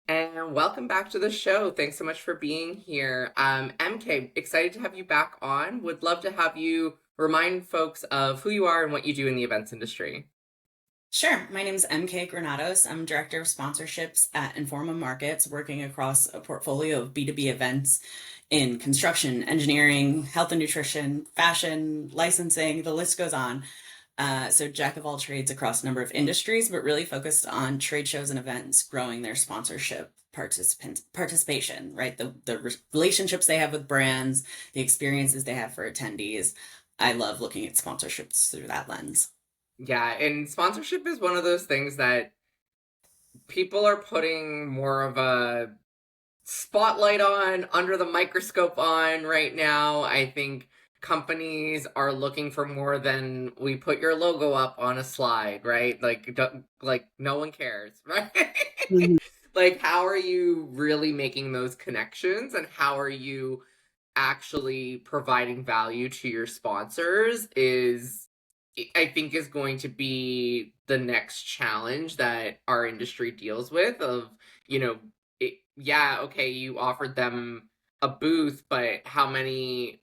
And welcome back to the show. Thanks so much for being here. MK, excited to have you back on. Would love to have you remind folks of who you are and what you do in the events industry. Sure. My name is MK Granados. I'm Director of Sponsorships at Informa Markets, working across a portfolio of B2B events in construction, engineering, health and nutrition, fashion, licensing, the list goes on. So, jack of all trades across a number of industries, but really focused on trade shows and events, growing their sponsorship participation, right? The relationships they have with brands, the experiences they have for attendees. I love looking at sponsorships through that lens. Yeah, and sponsorship is one of those things that people are putting more of a spotlight on, under the microscope on right now. I think companies are looking for more than we put your logo up on a slide, right? Like no one cares, right? Like how are you really making those connections and how are you actually providing value to your sponsors is I think is going to be the next challenge that our industry deals with of, yeah, okay, you offered them a booth, but how many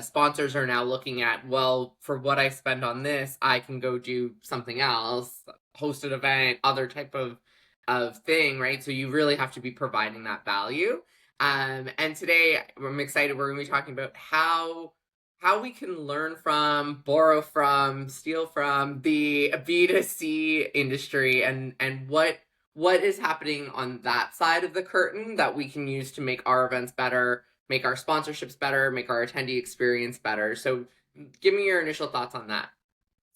sponsors are now looking at, well, for what I spend on this, I can go do something else, host an event, other type of thing, right? So you really have to be providing that value. And today I'm excited. We're going to be talking about how we can learn from, borrow from, steal from the B2C industry and what is happening on that side of the curtain that we can use to make our events better, make our sponsorships better, make our attendee experience better. So give me your initial thoughts on that.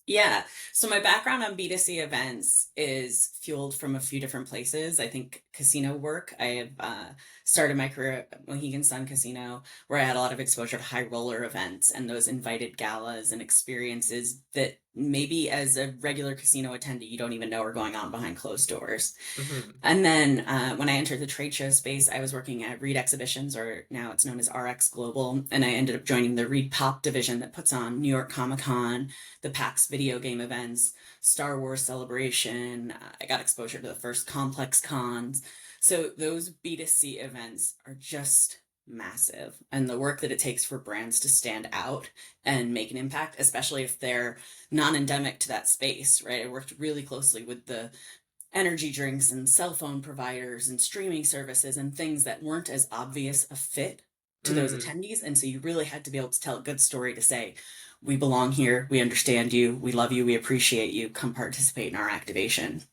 Yeah. So my background on B2C events is fueled from a few different places. I think casino work. I have started my career at Mohegan Sun Casino, where I had a lot of exposure to high roller events and those invited galas and experiences that maybe as a regular casino attendee, you don't even know are going on behind closed doors. Mm-hmm. And then when I entered the trade show space, I was working at Reed Exhibitions, or now it's known as RX Global. And I ended up joining the Reed Pop division that puts on New York Comic Con, the PAX video game events, Star Wars Celebration. I got exposure to the first Complex Cons. So those B2C events are just massive. And the work that it takes for brands to stand out and make an impact, especially if they're non endemic to that space, right? I worked really closely with the energy drinks and cell phone providers and streaming services and things that weren't as obvious a fit to those Mm. attendees. And so you really had to be able to tell a good story to say, we belong here, we understand you, we love you, we appreciate you, come participate in our activation.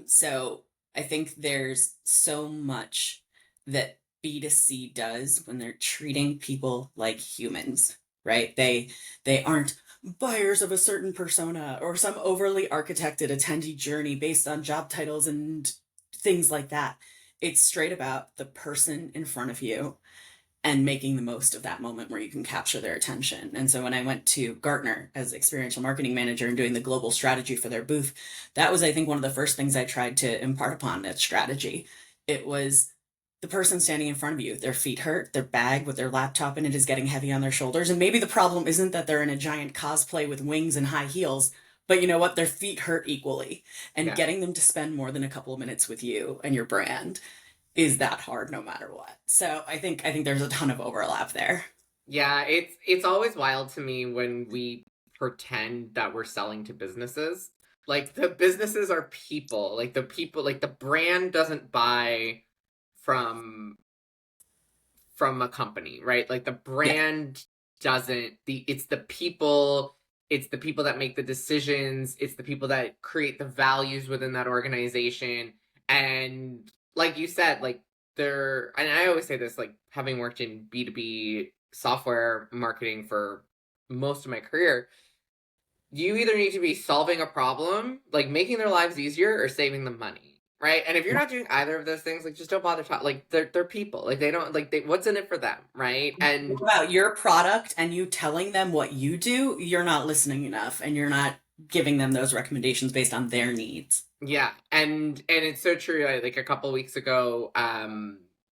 So I think there's so much that B2C does when they're treating people like humans, right? They aren't buyers of a certain persona or some overly architected attendee journey based on job titles and things like that. It's straight about the person in front of you and making the most of that moment where you can capture their attention. And so when I went to Gartner as experiential marketing manager and doing the global strategy for their booth, that was, I think, one of the first things I tried to impart upon that strategy. It was the person standing in front of you, their feet hurt, their bag with their laptop in it is getting heavy on their shoulders. And maybe the problem isn't that they're in a giant cosplay with wings and high heels, but you know what? Their feet hurt equally. And Yeah. getting them to spend more than a couple of minutes with you and your brand is that hard no matter what. So I think there's a ton of overlap there. Yeah, it's always wild to me when we pretend that we're selling to businesses. Like the businesses are people. Like the people, like the brand doesn't buy from from a company, right? Like the Yeah. brand doesn't the it's the people that make the decisions, it's the people that create the values within that organization. And like you said, like they're and I always say this, like having worked in B2B software marketing for most of my career, you either need to be solving a problem, like making their lives easier, or saving them money, right? And if you're not doing either of those things, like just don't bother talking. Like they're people, like they don't like they what's in it for them, right? What And about your product and you telling them what you do? You're not listening enough and you're not giving them those recommendations based on their needs. yeah, and it's so true. Like a couple weeks ago,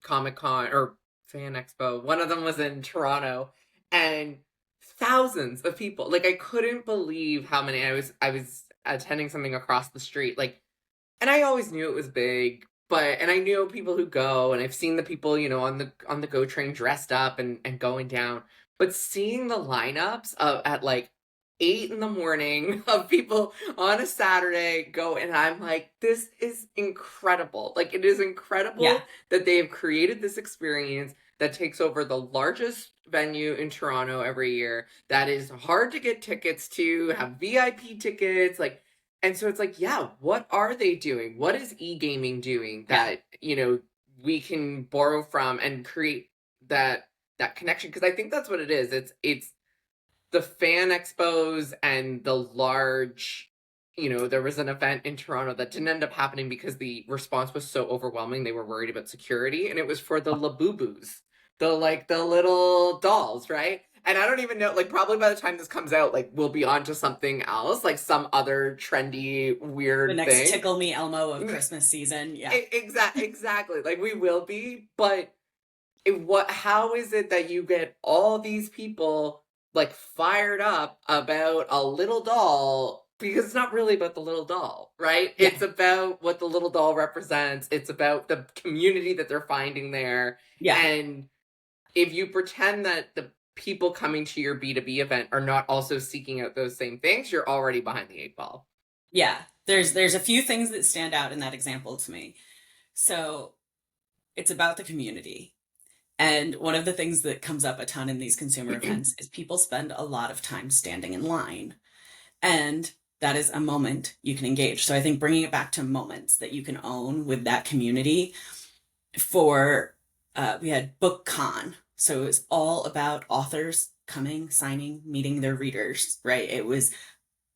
Comic Con or Fan Expo, one of them was in Toronto, and thousands of people. Like I couldn't believe how many I was attending something across the street. Like, and I always knew it was big, but and I know people who go, and I've seen the people, on the GO train dressed up and going down. But seeing the lineups at like 8 in the morning of people on a Saturday go, and I'm like, this is incredible. Like, it is Yeah. incredible that they have created this experience that takes over the largest venue in Toronto every year, that is hard to get tickets to, have VIP tickets, like, and so it's like, yeah, what are they doing? What is e-gaming doing Yeah. that, we can borrow from and create that connection? Because I think that's what it is. It's the fan expos and the large, there was an event in Toronto that didn't end up happening because the response was so overwhelming. They were worried about security, and it was for the Labubus, the little dolls, right? And I don't even know, like, probably by the time this comes out, like, we'll be on to something else, like some other trendy, The weird next thing. Tickle Me Elmo of Christmas season. Yeah. Exactly. Like, we will be, but how is it that you get all these people like fired up about a little doll, because it's not really about the little doll, right? Yeah. It's about what the little doll represents. It's about the community that they're finding there. Yeah. And if you pretend that the people coming to your B2B event are not also seeking out those same things, you're already behind the eight ball. Yeah. There's a few things that stand out in that example to me. So it's about the community. And one of the things that comes up a ton in these consumer events is people spend a lot of time standing in line. And that is a moment you can engage. So I think bringing it back to moments that you can own with that community. For we had BookCon, so it was all about authors coming, signing, meeting their readers, right? It was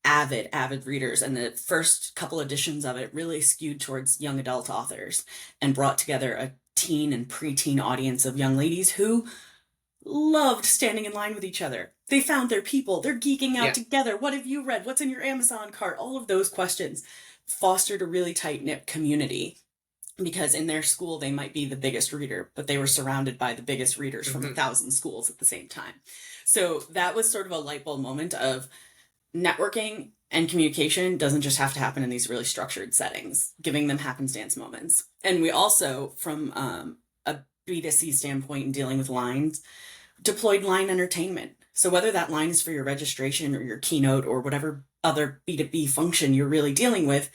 avid readers, and the first couple editions of it really skewed towards young adult authors and brought together a teen and preteen audience of young ladies who loved standing in line with each other. They found their people, they're geeking out Yeah. together. What have you read? What's in your Amazon cart? All of those questions fostered a really tight knit community, because in their school they might be the biggest reader, but they were surrounded by the biggest readers from 1,000 schools at the same time. So that was sort of a light bulb moment of networking and communication doesn't just have to happen in these really structured settings, giving them happenstance moments. And we also, from a B2C standpoint in dealing with lines, deployed line entertainment. So whether that line is for your registration or your keynote or whatever other B2B function you're really dealing with,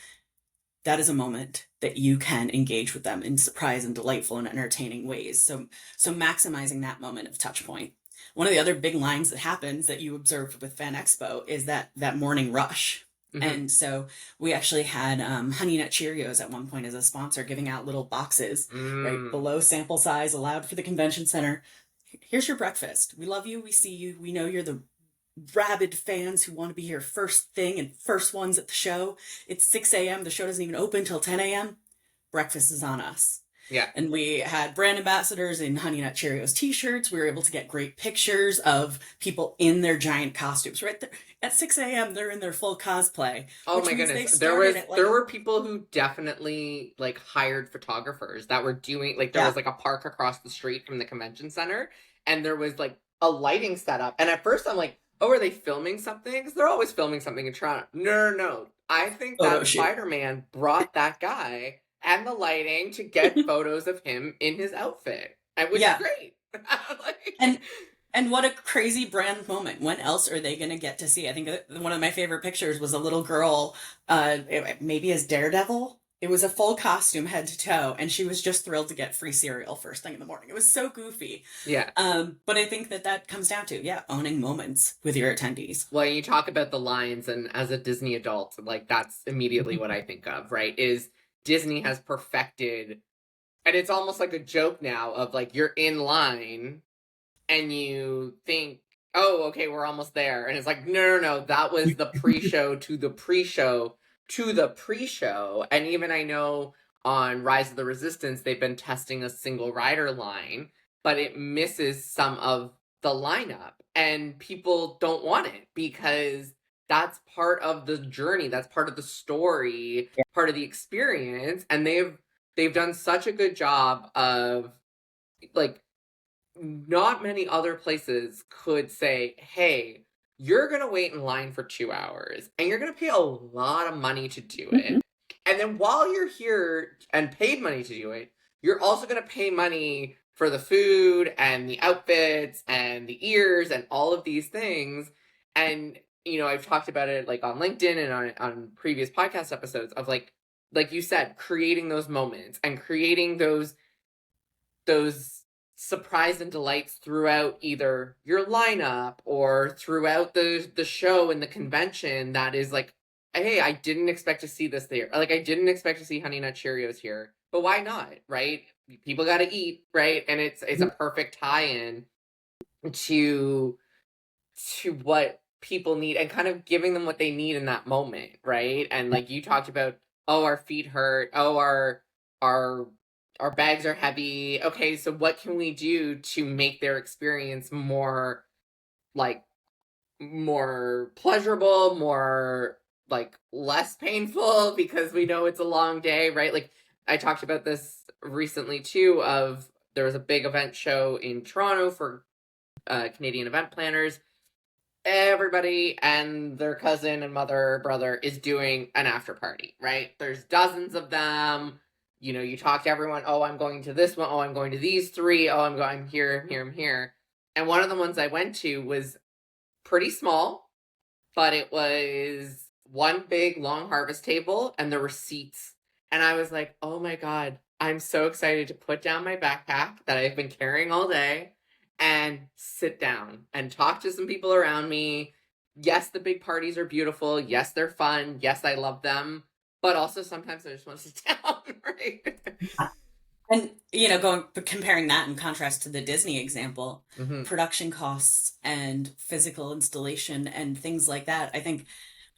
that is a moment that you can engage with them in surprise and delightful and entertaining ways. So maximizing that moment of touch point. One of the other big lines that happens that you observed with Fan Expo is that morning rush. Mm-hmm. And so we actually had Honey Nut Cheerios at one point as a sponsor, giving out little boxes, right below sample size, allowed for the convention center. Here's your breakfast. We love you. We see you. We know you're the rabid fans who want to be here first thing and first ones at the show. It's 6 a.m. The show doesn't even open till 10 a.m. Breakfast is on us. Yeah. And we had brand ambassadors in Honey Nut Cheerios t-shirts. We were able to get great pictures of people in their giant costumes. Right there at 6 a.m. they're in their full cosplay. Oh my goodness. There were people who definitely like hired photographers that were doing, like, there was like a park across the street from the convention center, and there was like a lighting setup. And at first I'm like, oh, are they filming something? Because they're always filming something in Toronto. No. I think that Spider-Man brought that guy and the lighting to get photos of him in his outfit, which is great. And what a crazy brand moment. When else are they going to get to see? I think one of my favorite pictures was a little girl, maybe as Daredevil. It was a full costume, head to toe, and she was just thrilled to get free cereal first thing in the morning. It was so goofy. Yeah. But I think that comes down to, owning moments with your attendees. Well, you talk about the lines, and as a Disney adult, like, that's immediately what I think of, right? Is Disney has perfected, and it's almost like a joke now of like, you're in line and you think, oh, okay, we're almost there. And it's like, no, that was the pre-show to the pre-show to the pre-show. And even I know on Rise of the Resistance, they've been testing a single rider line, but it misses some of the lineup, and people don't want it because that's part of the journey, that's part of the story, part of the experience. And they've done such a good job of, like, not many other places could say, hey, you're going to wait in line for 2 hours and you're going to pay a lot of money to do it. And then while you're here and paid money to do it, you're also going to pay money for the food and the outfits and the ears and all of these things. And, I've talked about it like on LinkedIn and on previous podcast episodes of like you said, creating those moments and creating those surprise and delights throughout either your lineup or throughout the show and the convention that is like, hey, I didn't expect to see this there. Like, I didn't expect to see Honey Nut Cheerios here, but why not, right? People got to eat, right? And it's a perfect tie-in to what people need and kind of giving them what they need in that moment, right? And like you talked about, oh, our feet hurt, oh, our our bags are heavy. Okay, so what can we do to make their experience more like more pleasurable, more like less painful because we know it's a long day, right? Like I talked about this recently too of there was a big event show in Toronto for Canadian event planners. Everybody and their cousin and mother, brother is doing an after party, right? There's dozens of them. You talk to everyone, oh, I'm going to this one, oh, I'm going to these three, oh, I'm here, I'm here. And one of the ones I went to was pretty small, but it was one big long harvest table and there were seats. And I was like, oh my God, I'm so excited to put down my backpack that I've been carrying all day and sit down and talk to some people around me. Yes, the big parties are beautiful. Yes, they're fun. Yes, I love them. But also sometimes I just want to sit down, right? And comparing that in contrast to the Disney example, production costs and physical installation and things like that, I think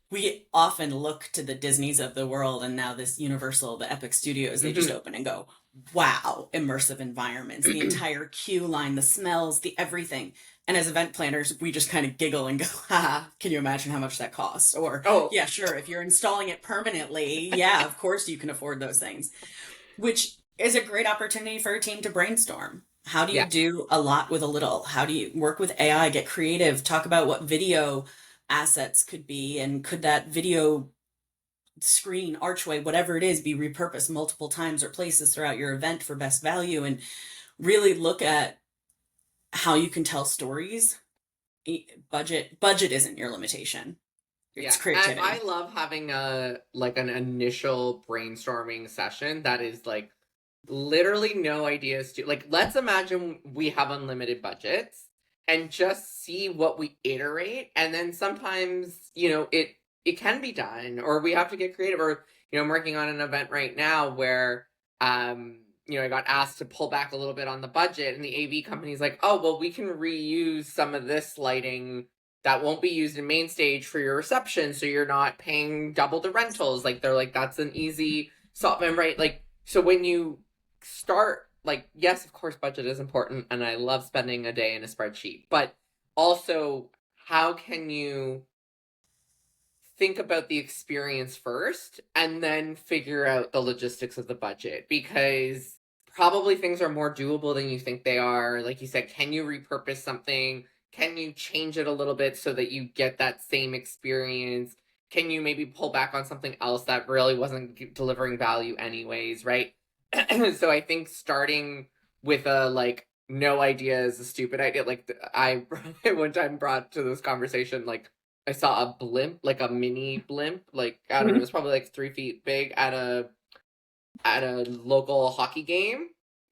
we often look to the Disneys of the world and now this Universal, the Epic Studios, they just open and go, wow, immersive environments, the entire queue line, the smells, the everything. And as event planners, we just kind of giggle and go, haha, can you imagine how much that costs? Or, Oh, yeah, sure, if you're installing it permanently, yeah, of course you can afford those things. Which is a great opportunity for a team to brainstorm. How do you yeah. do a lot with a little? How do you work with AI, get creative, talk about what video assets could be, and could that video screen, archway, whatever it is, be repurposed multiple times or places throughout your event for best value, and really look at how you can tell stories. Budget isn't your limitation. It's Yeah, and creativity. I love having an initial brainstorming session that is like literally no ideas to like let's imagine we have unlimited budgets and just see what we iterate and then sometimes, it can be done or we have to get creative or I'm working on an event right now where I got asked to pull back a little bit on the budget and the AV company's like, "Oh, well we can reuse some of this lighting that won't be used in main stage for your reception so you're not paying double the rentals." Like they're like that's an easy solvent, right? Like so when you start like yes, of course budget is important and I love spending a day in a spreadsheet, but also how can you think about the experience first and then figure out the logistics of the budget because probably things are more doable than you think they are. Like you said, can you repurpose something? Can you change it a little bit so that you get that same experience? Can you maybe pull back on something else that really wasn't delivering value anyways, right? So I think starting with a like no idea is a stupid idea. Like I one time brought to this conversation like I saw a blimp, like a mini blimp, like I don't know, it was probably like 3 feet big at a local hockey game,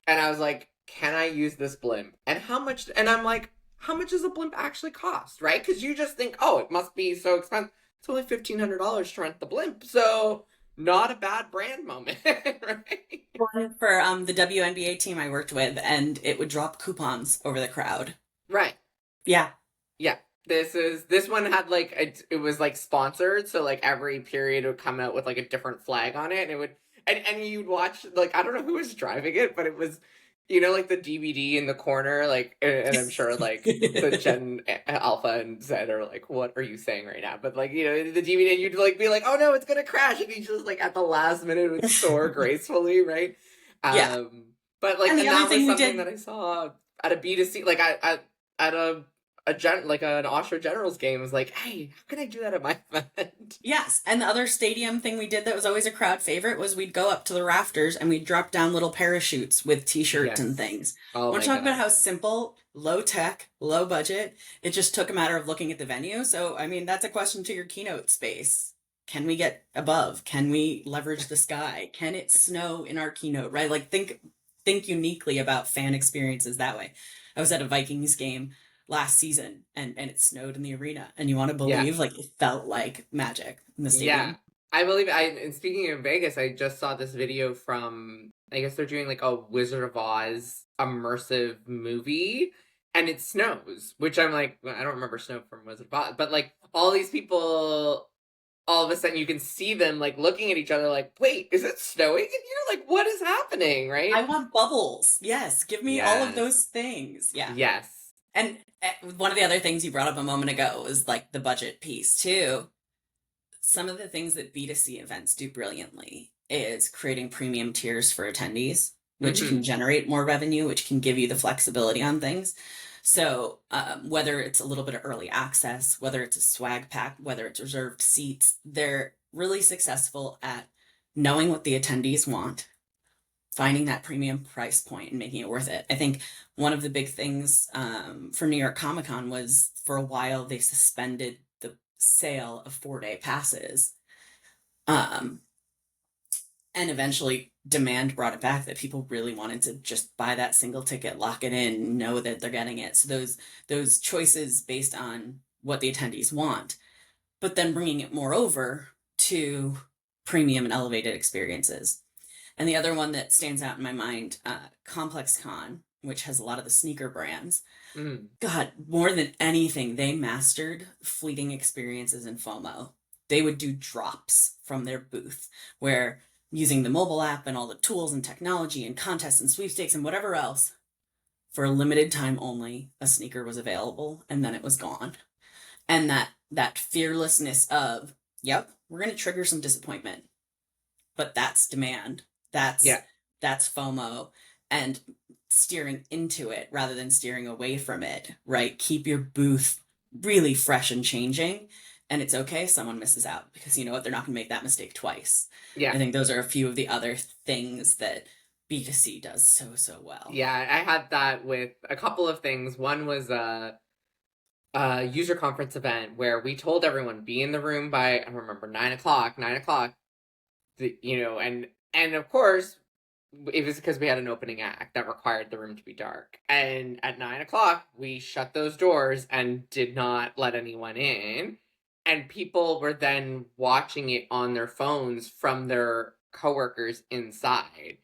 and I was like, "Can I use this blimp? And how much?" And I'm like, "How much does a blimp actually cost?" Right? Because you just think, "Oh, it must be so expensive." It's only $1,500 to rent the blimp, so not a bad brand moment, right? One for the WNBA team I worked with, and it would drop coupons over the crowd. Right. Yeah. Yeah. This one had like it was like sponsored, so like every period would come out with like a different flag on it, and it would and you'd watch like I don't know who was driving it, but it was like the DVD in the corner, like and I'm sure like the Gen Alpha and Z are like, what are you saying right now? But like the DVD, and you'd like be like, oh no, it's gonna crash, and he just like at the last minute would soar gracefully, right? Yeah. But like And and the other that was thing we something did, that I saw at a B2C like at a like an Austria Generals game. It was like, hey, how can I do that at my event? Yes, and the other stadium thing we did that was always a crowd favorite was we'd go up to the rafters and we'd drop down little parachutes with t-shirts and Yes. things. Oh Want my to talk about god. how simple, low tech, low budget? It just took a matter of looking at the venue. So, I mean, that's a question to your keynote space. Can we get above? Can we leverage the sky? Can it snow in our keynote, right? Like think uniquely about fan experiences that way. I was at a Vikings game last season and it snowed in the arena and you want to Yeah. believe like it felt like magic in the Yeah. stadium. I believe and speaking of Vegas, I just saw this video from, I guess they're doing like a Wizard of Oz immersive movie, and it snows, which I'm like, well, I don't remember snow from Wizard of Oz, but like all these people, all of a sudden you can see them like looking at each other like, wait, is it snowing in here? Like, what is happening, I right? want bubbles. Yes, give me all of Yes. those things. Yeah. Yes. And one of the other things you brought up a moment ago was like the budget piece too. Some of the things that B2C events do brilliantly is creating premium tiers for attendees, which can Hmm. generate more revenue, which can give you the flexibility on things. So, whether it's a little bit of early access, whether it's a swag pack, whether it's reserved seats, they're really successful at knowing what the attendees want, finding that premium price point and making it worth it. I think one of the big things for New York Comic Con was for a while they suspended the sale of 4-day passes. Um, and eventually demand brought it back that people really wanted to just buy that single ticket, lock it in, know that they're getting it. So those choices based on what the attendees want, but then bringing it more over to premium and elevated experiences. And the other one that stands out in my mind, Complex Con, which has a lot of the sneaker brands. Mm. God, more than anything, they mastered fleeting experiences and FOMO. They would do drops from their booth where using the mobile app and all the tools and technology and contests and sweepstakes and whatever else, for a limited time only, a sneaker was available and then it was gone. And that fearlessness of, yep, we're going to trigger some disappointment, but that's demand. That's Yeah. that's FOMO and steering into it rather than steering away from it, right? Keep your booth really fresh and changing. And it's okay if someone misses out because you know what? They're not going to make that mistake twice. Yeah. I think those are a few of the other things that B2C does so well. Yeah. I had that with a couple of things. One was a user conference event where we told everyone be in the room by, I remember, 9 o'clock. 9 o'clock. And of course it was because we had an opening act that required the room to be dark. And at 9 o'clock, we shut those doors and did not let anyone in. And people were then watching it on their phones from their coworkers inside.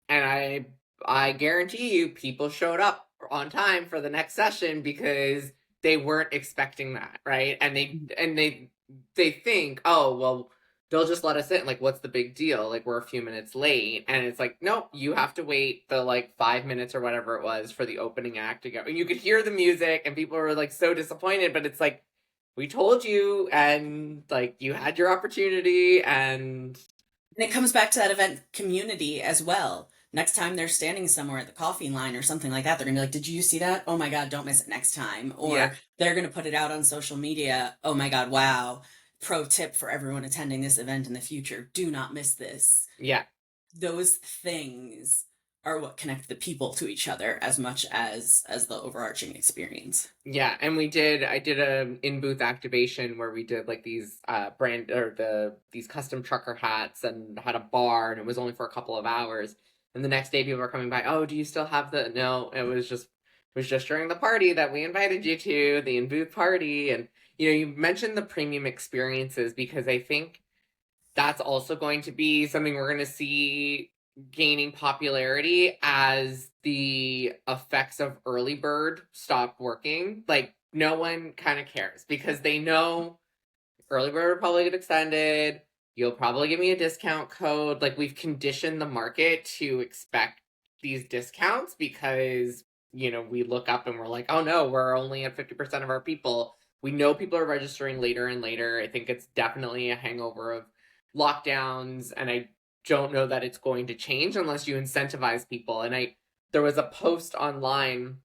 And I guarantee you, people showed up on time for the next session because they weren't expecting that, right? And they think, oh well, they'll just let us in. Like, what's the big deal? Like, we're a few minutes late, and it's like, nope, you have to wait the like 5 minutes or whatever it was for the opening act to go. And you could hear the music, and people were like so disappointed. But it's like, we told you, and like you had your opportunity, and And it comes back to that event community as well. Next time they're standing somewhere at the coffee line or something like that, they're gonna be like, "Did you see that? Oh my God, don't miss it next time." yeah, Or they're gonna put it out on social media. Oh my God, wow. Pro tip for everyone attending this event in the future. Do not miss this. yeah. Those things are what connect the people to each other as much as the overarching experience. Yeah, and I did a in booth activation where we did like these brand or these custom trucker hats and had a bar, and it was only for a couple of hours. And the next day people were coming by, "Oh, do you still have the?" No, it was just during the party that we invited you to, the in booth party. And you mentioned the premium experiences because I think that's also going to be something we're going to see gaining popularity as the effects of early bird stop working. Like, no one kind of cares because they know early bird will probably get extended. You'll probably give me a discount code. Like, we've conditioned the market to expect these discounts because, we look up and we're like, oh no, we're only at 50% of our people. We know people are registering later and later. I think it's definitely a hangover of lockdowns, and I don't know that it's going to change unless you incentivize people. And there was a post online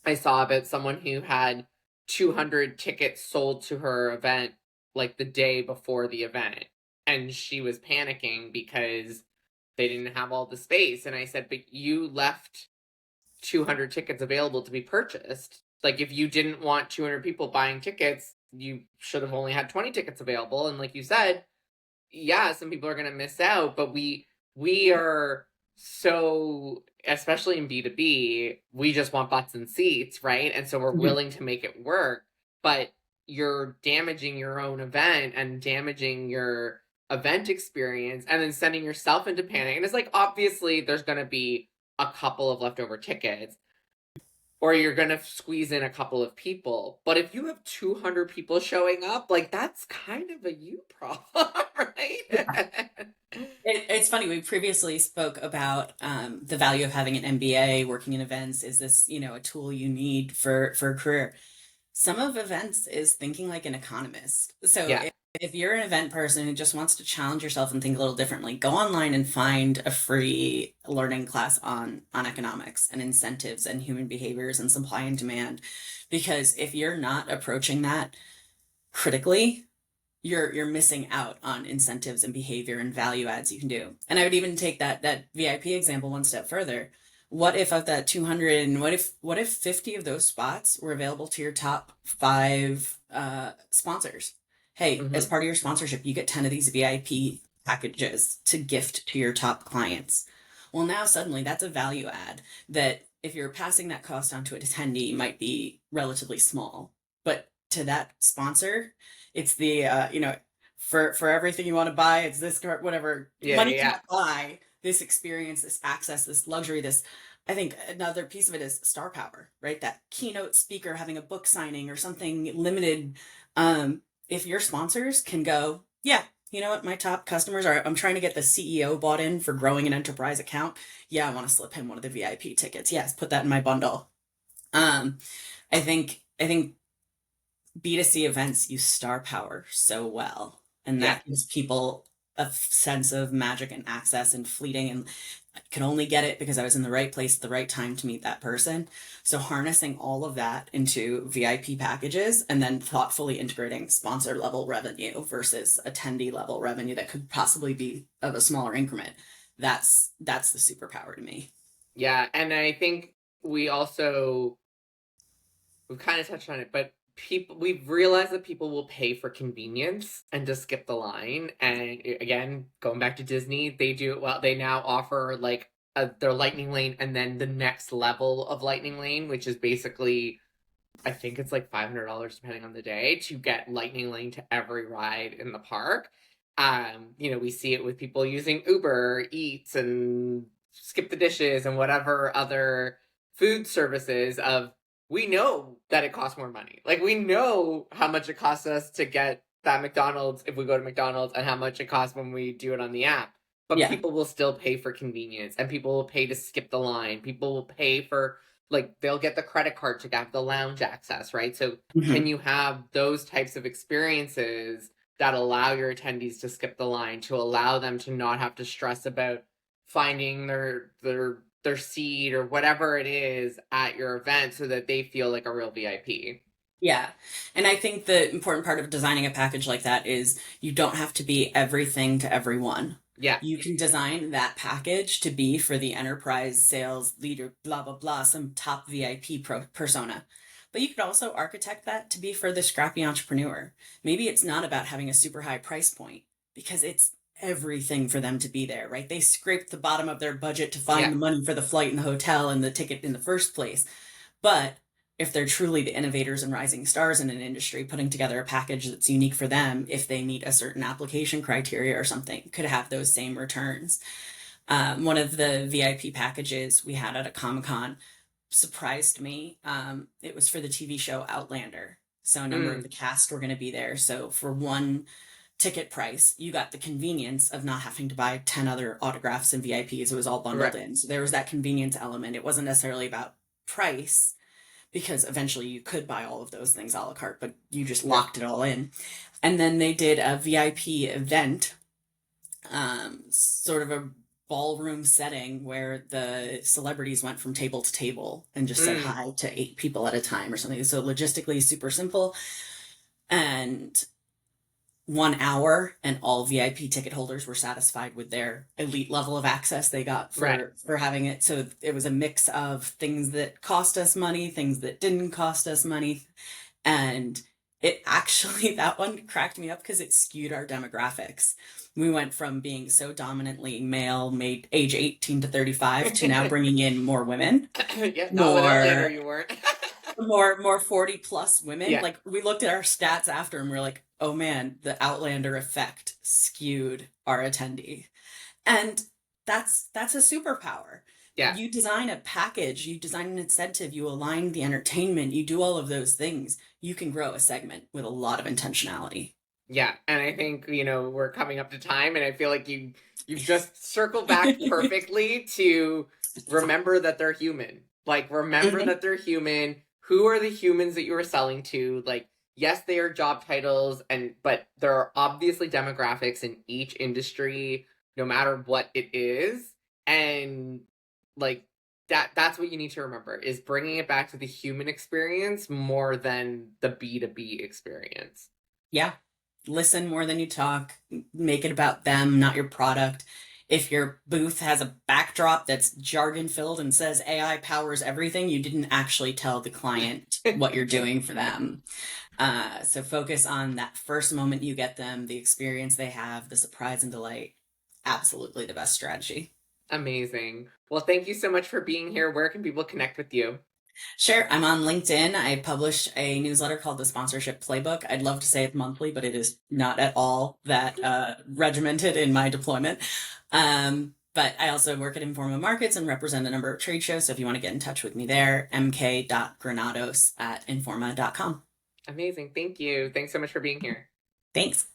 I saw about someone who had 200 tickets sold to her event like the day before the event, and she was panicking because they didn't have all the space. And I said, but you left 200 tickets available to be purchased. Like, if you didn't want 200 people buying tickets, you should have only had 20 tickets available. And like you said, yeah, some people are going to miss out, but we are so, especially in B2B, we just want butts and seats, right? And so we're Mhm. willing to make it work, but you're damaging your own event and damaging your event experience and then sending yourself into panic. And it's like, obviously there's going to be a couple of leftover tickets, or you're going to squeeze in a couple of people. But if you have 200 people showing up, like, that's kind of a you problem, right? It's funny. We previously spoke about the value of having an MBA, working in events. Is this, a tool you need for a career? Some of events is thinking like an economist. So Yeah. if you're an event person who just wants to challenge yourself and think a little differently, go online and find a free learning class on economics and incentives and human behaviors and supply and demand. Because if you're not approaching that critically, you're missing out on incentives and behavior and value adds you can do. And I would even take that VIP example one step further. What if of that 200, and what if 50 of those spots were available to your top 5 sponsors? Hey, as Hmm. part of your sponsorship, you get 10 of these VIP packages to gift to your top clients. Well, now suddenly that's a value add that if you're passing that cost on to an attendee might be relatively small. But to that sponsor, it's the for everything you want to buy, it's this whatever Yeah, money yeah, cannot buy this experience, this access, this luxury, this. I think another piece of it is star power, right? That keynote speaker having a book signing or something limited. If your sponsors can go, yeah, you know what, my top customers are. I'm trying to get the CEO bought in for growing an enterprise account. Yeah, I want to slip him one of the VIP tickets. Yes, put that in my bundle. Um, I think B2C events use star power so well. And yeah. that gives people a sense of magic and access and fleeting. And I can only get it because I was in the right place at the right time to meet that person. So harnessing all of that into VIP packages and then thoughtfully integrating sponsor level revenue versus attendee level revenue that could possibly be of a smaller increment. That's the superpower to me. Yeah, and I think we also, we've kind of touched on it, but people, we've realized that people will pay for convenience and just skip the line. And again, going back to Disney, they do, well, they now offer like their lightning lane and then the next level of lightning lane, which is basically, I think it's like $500 depending on the day to get lightning lane to every ride in the park. We see it with people using Uber Eats and Skip the Dishes and whatever other food services of, we know that it costs more money. Like, we know how much it costs us to get that McDonald's if we go to McDonald's and how much it costs when we do it on the app. But Yeah. people will still pay for convenience, and people will pay to skip the line. People will pay for, like, they'll get the credit card to have the lounge access, right? So can Mhm. you have those types of experiences that allow your attendees to skip the line, to allow them to not have to stress about finding their seat or whatever it is at your event so that they feel like a real VIP. Yeah. And I think the important part of designing a package like that is you don't have to be everything to everyone. Yeah. You can design that package to be for the enterprise sales leader, blah, blah, blah, some top VIP persona. But you could also architect that to be for the scrappy entrepreneur. Maybe it's not about having a super high price point because it's everything for them to be there, right? They scraped the bottom of their budget to find Yeah. the money for the flight and the hotel and the ticket in the first place. But if they're truly the innovators and rising stars in an industry, putting together a package that's unique for them, if they meet a certain application criteria or something, could have those same returns. One of the VIP packages we had at a Comic Con surprised me. It was for the TV show Outlander. So a number of Mm. the cast were going to be there. So for one ticket price, you got the convenience of not having to buy 10 other autographs and VIPs. It was all bundled Right. in. So there was that convenience element. It wasn't necessarily about price because eventually you could buy all of those things a la carte, but you just Right. locked it all in. And then they did a VIP event, sort of a ballroom setting where the celebrities went from table to table and just said Mm, hi to 8 people at a time or something. So logistically super simple. And 1 hour and all VIP ticket holders were satisfied with their elite level of access they got right. for having it. So it was a mix of things that cost us money, things that didn't cost us money. And it actually, that one cracked me up because it skewed our demographics. We went from being so dominantly male, made age 18 to 35, to now bringing in more women, Yeah, not with Outlander, more you weren't. more 40 plus women. Yeah, Like we looked at our stats after and we're like, oh man, the Outlander effect skewed our attendee. And that's a superpower. yeah, You design a package, you design an incentive, you align the entertainment, you do all of those things, you can grow a segment with a lot of intentionality. yeah. And I think, we're coming up to time, and I feel like you've just circled back perfectly to remember that they're human. Like, remember Mhm. that they're human. Who are the humans that you are selling to? Like, yes, they are job titles, but there are obviously demographics in each industry, no matter what it is. And like that's what you need to remember, is bringing it back to the human experience more than the B2B experience. Yeah. Listen more than you talk. Make it about them, not your product. If your booth has a backdrop that's jargon filled and says AI powers everything, you didn't actually tell the client what you're doing for them. So focus on that first moment you get them, the experience they have, the surprise and delight. Absolutely the best strategy. Amazing. Well, thank you so much for being here. Where can people connect with you? Sure, I'm on LinkedIn. I publish a newsletter called the Sponsorship Playbook. I'd love to say it's monthly, but it is not at all that regimented in my deployment. But I also work at Informa Markets and represent a number of trade shows. So if you want to get in touch with me there, mk.granados@informa.com. Amazing. Thank you. Thanks so much for being here. Thanks.